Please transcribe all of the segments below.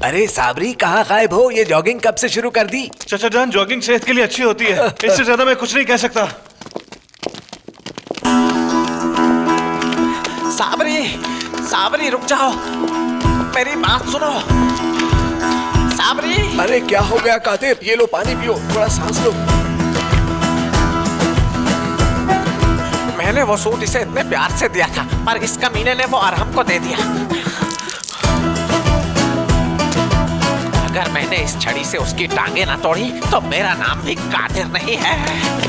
अरे साबरी, कहाँ गायब हो? ये जॉगिंग कब से शुरू कर दी? चाचा जान, जॉगिंग सेहत के लिए अच्छी होती है, इससे ज्यादा मैं कुछ नहीं कह सकता। साबरी, साबरी रुक जाओ, मेरी बात सुनो। साबरी। अरे क्या हो गया कादिर? ये लो पानी पियो, थोड़ा सांस लो। मैंने वो सूट इसे इतने प्यार से दिया था, पर इस कमीने ने वो अरहम को दे दिया। अगर मैंने इस छड़ी से उसकी टांगे ना तोड़ी तो मेरा नाम भी कादिर नहीं है।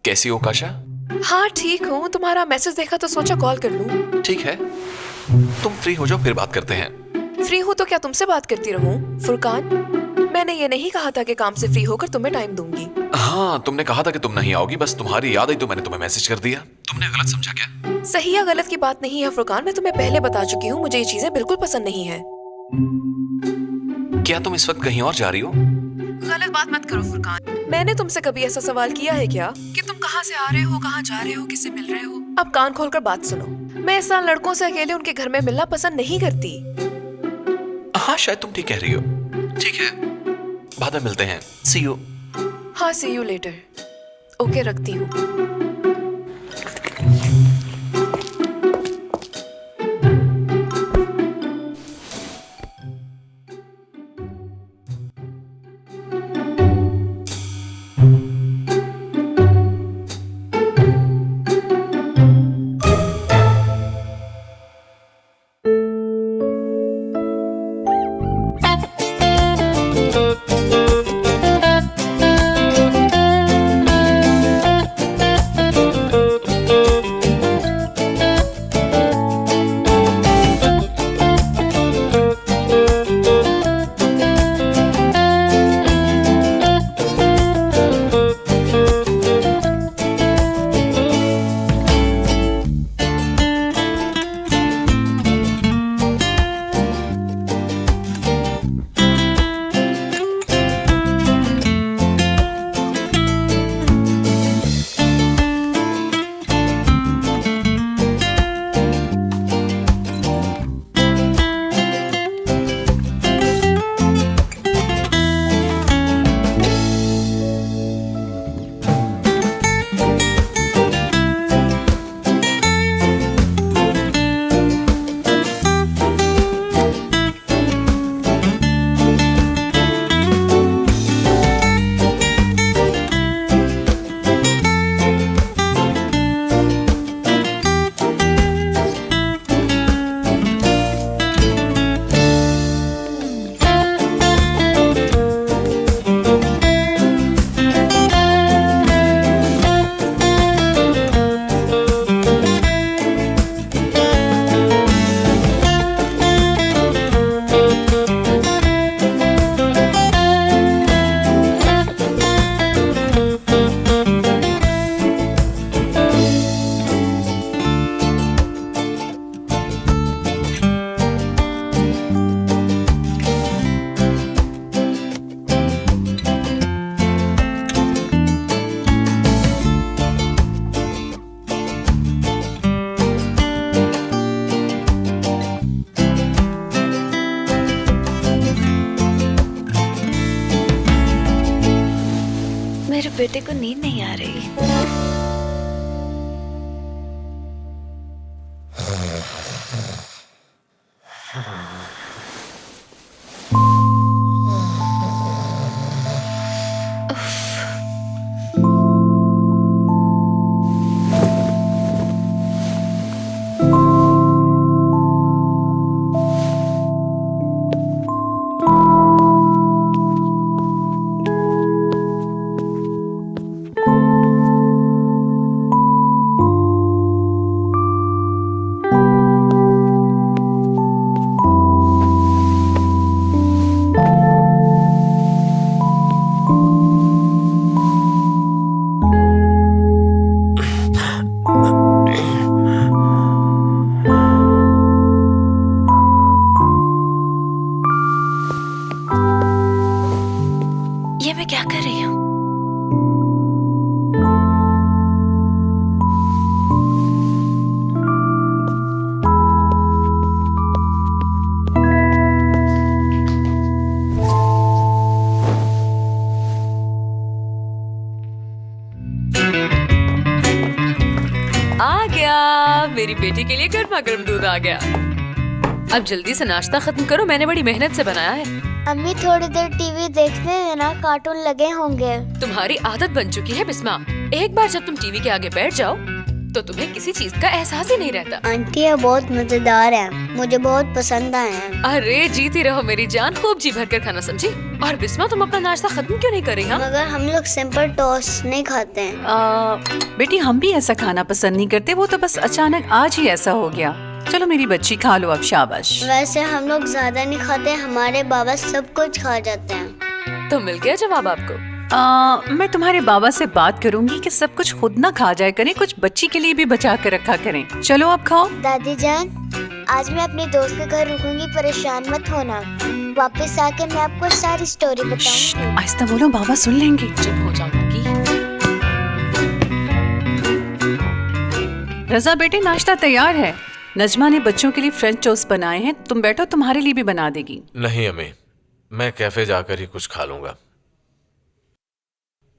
कैसी हो काशा? हाँ ठीक हूँ, तुम्हारा मैसेज देखा तो सोचा कॉल कर लूँ। ठीक है, तुम फ्री हो जाओ फिर बात करते हैं। फ्री हूँ तो क्या तुमसे बात करती रहूँ? फुरकान, मैंने ये नहीं कहा था कि काम से फ्री होकर तुम्हें टाइम दूंगी। हाँ, तुमने कहा था कि तुम नहीं आओगी, बस तुम्हारी याद आई तो मैंने तुम्हें मैसेज कर दिया। तुमने गलत समझा क्या? सही या गलत की बात नहीं है फुरकान, मैं तुम्हें पहले बता चुकी हूँ, मुझे ये चीजें बिल्कुल पसंद नहीं है। क्या तुम इस वक्त कहीं और जा रही हो? गलत बात मत करो फुरकान। मैंने तुमसे कभी ऐसा सवाल किया है क्या कि तुम कहाँ से आ रहे हो, कहाँ जा रहे हो, किससे मिल रहे हो? अब कान खोलकर बात सुनो, मैं इस साल लड़कों से अकेले उनके घर में मिलना पसंद नहीं करती। हाँ, शायद तुम ठीक कह रही हो। ठीक है, बाद में मिलते हैं। सी यू। हाँ, सी यू लेटर। ओके, रखती हूँ। बेटे को नींद नहीं आ रही। क्या कर रही हूँ? आ गया, मेरी बेटी के लिए गर्मा गर्म दूध आ गया। अब जल्दी से नाश्ता खत्म करो, मैंने बड़ी मेहनत से बनाया है। अम्मी थोड़ी देर टीवी देखने देना, कार्टून लगे होंगे। तुम्हारी आदत बन चुकी है बिस्मा। एक बार जब तुम टीवी के आगे बैठ जाओ तो तुम्हें किसी चीज का एहसास ही नहीं रहता। आंटी ये बहुत मजेदार है, मुझे बहुत पसंद आए हैं। अरे जीती रहो मेरी जान, खूब जी भर कर खाना, समझी? और बिस्मा तुम अपना नाश्ता खत्म क्यों नहीं कर रही? हाँ? मगर हम लोग सिंपल टोस्ट नहीं खाते हैं। बेटी हम भी ऐसा खाना पसंद नहीं करते, वो तो बस अचानक आज ही ऐसा हो गया। चलो मेरी बच्ची खा लो अब, शाबाश। वैसे हम लोग ज्यादा नहीं खाते, हमारे बाबा सब कुछ खा जाते हैं। तो मिल गया जवाब आपको। मैं तुम्हारे बाबा से बात करूंगी कि सब कुछ खुद ना खा जाए करें, कुछ बच्ची के लिए भी बचा कर रखा करें। चलो अब खाओ। दादी जान, आज मैं अपने दोस्त के घर रुकूंगी, परेशान मत होना। वापस आके मैं आपको सारी स्टोरी बताऊंगी। आहिस्ता बोलो, बाबा सुन लेंगे। चुप हो जाऊंगी। रजा बेटे नाश्ता तैयार है। नजमा ने बच्चों के लिए फ्रेंच टोस्ट बनाए हैं, तुम बैठो, तुम्हारे लिए भी बना देगी। नहीं अम्मी, मैं कैफे जाकर ही कुछ खा लूंगा।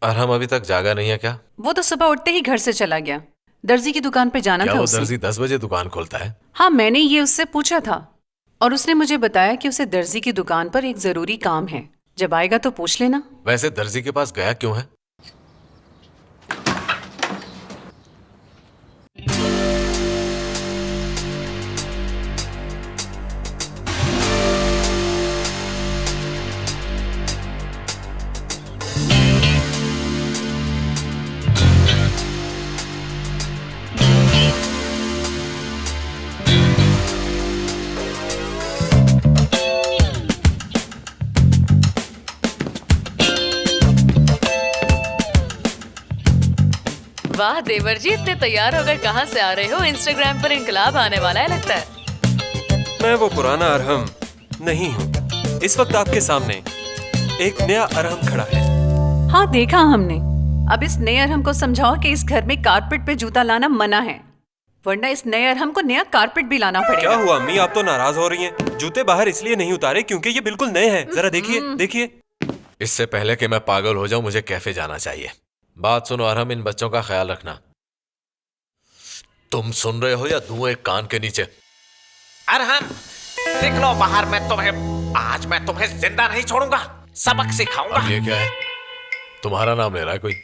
अरहम अभी तक जागा नहीं है क्या? वो तो सुबह उठते ही घर से चला गया, दर्जी की दुकान पे जाना क्या था वो उसे। दर्जी 10 बजे दुकान खोलता है? हाँ, मैंने ये उससे पूछा था और उसने मुझे बताया कि उसे दर्जी की दुकान पर एक जरूरी काम है, जब आएगा तो पूछ लेना। वैसे दर्जी के पास गया क्यों है? वाह देवर जी, इतने तैयार होकर कहाँ से आ रहे हो? इंस्टाग्राम पर इनकलाब आने वाला है लगता है। मैं वो पुराना अरहम नहीं हूँ। इस वक्त आपके सामने एक नया अरहम खड़ा है। हाँ देखा हमने। अब इस नए अरहम को समझाओ कि इस घर में कारपेट पे जूता लाना मना है, वरना इस नए अरहम को नया कारपेट भी लाना पड़ेगा। क्या हुआ अम्मी, आप तो नाराज हो रही हैं? जूते बाहर इसलिए नहीं उतारे क्योंकि ये बिल्कुल नए हैं। जरा देखिए देखिए। इससे पहले कि मैं पागल हो जाऊं मुझे कैफे जाना चाहिए। बात सुनो अरहम, इन बच्चों का ख्याल रखना। तुम सुन रहे हो या दूं एक कान के नीचे? अरहम निकलो बाहर, आज मैं तुम्हें जिंदा नहीं छोड़ूंगा, सबक सिखाऊंगा। अब ये क्या है? तुम्हारा नाम ले रहा है कोई?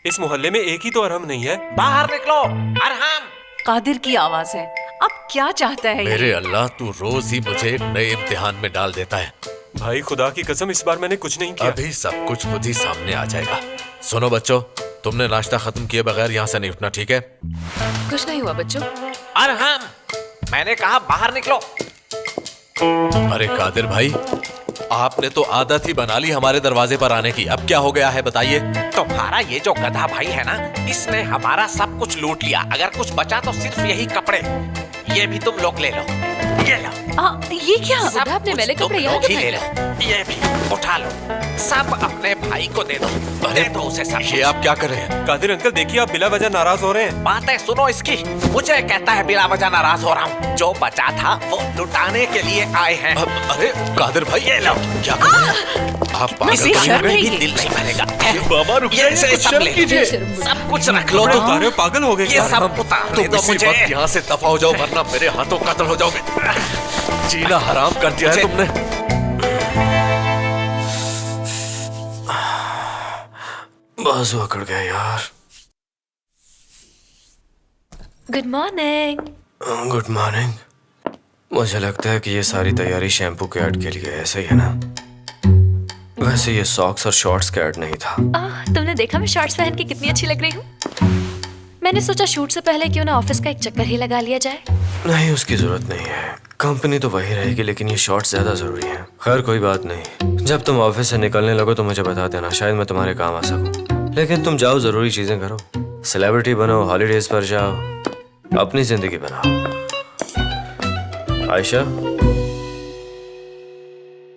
इस मोहल्ले में एक ही तो अरहम नहीं है। बाहर निकलो अरहम। कादिर की आवाज है। अब क्या चाहता है ये? मेरे अल्लाह, तू रोज ही मुझे एक नए इम्तिहान में डाल देता है। भाई खुदा की कसम, इस बार मैंने कुछ नहीं किया। अभी सब कुछ खुद ही सामने आ जाएगा। सुनो बच्चों, तुमने नाश्ता खत्म किए बगैर यहाँ से नहीं उठना, ठीक है? कुछ नहीं हुआ बच्चों। अरहम मैंने कहा बाहर निकलो। अरे कादिर भाई, आपने तो आदत ही बना ली हमारे दरवाजे पर आने की। अब क्या हो गया है बताइए? तुम्हारा ये जो गधा भाई है ना, इसने हमारा सब कुछ लूट लिया। अगर कुछ बचा तो सिर्फ यही कपड़े, ये भी तुम लोग ले लो। ये लो। ये क्या? सब आपने कुछ मेरे तुम कपड़े यहाँ लोग ही क्यों ले लो। ये भी उठा लो, सब अपने भाई को दे दो। अरे दे दो उसे सब। ये आप क्या कर रहे हैं? कादिर अंकल देखिए, आप बिला वजह नाराज हो रहे हैं। बातें सुनो इसकी। मुझे कहता है बिना वजह नाराज हो रहा हूँ। जो बचा था वो लुटाने के लिए आए हैं। अरे कादिर भाई, ये लो। क्या कर रहे हैं आप? पागल बेशर्म कहीं है हैं? ये। दिल नहीं भरेगा। बाबा रुकिए, ये इसे सब ले लो। शर्म। सब कुछ रख लो। कपड़े उतारे हो, पागल हो गए ये क्या? सब उतार तुम दो इसी मुझे। वक्त यहाँ से दफा हो जाओ, वरना मेरे हाथों कत्ल हो जाओगे। जीना हराम कर दिया है तुमने। बाजू अकड़ गया यार। Good morning. Good morning. मुझे लगता है कि ये सारी तैयारी शैम्पू के ऐड के लिए है, ऐसा ही है ना? वैसे ये सॉक्स और शॉर्ट्स का ऐड नहीं था। तुमने देखा मैं शॉर्ट्स पहन के कितनी अच्छी लग रही हूँ? मैंने सोचा शूट से पहले क्यों ना ऑफिस का एक चक्कर ही लगा लिया जाए। नहीं, उसकी जरूरत नहीं है। कंपनी तो वही रहेगी, लेकिन ये शॉर्ट्स ज्यादा जरूरी है। खैर कोई बात नहीं, जब तुम ऑफिस से निकलने लगो तो मुझे बता देना, शायद मैं तुम्हारे काम आ सकूं। लेकिन तुम जाओ, जरूरी चीजें करो, सेलिब्रिटी बनो, हॉलीडेज पर जाओ, अपनी जिंदगी बनाओ। आयशा,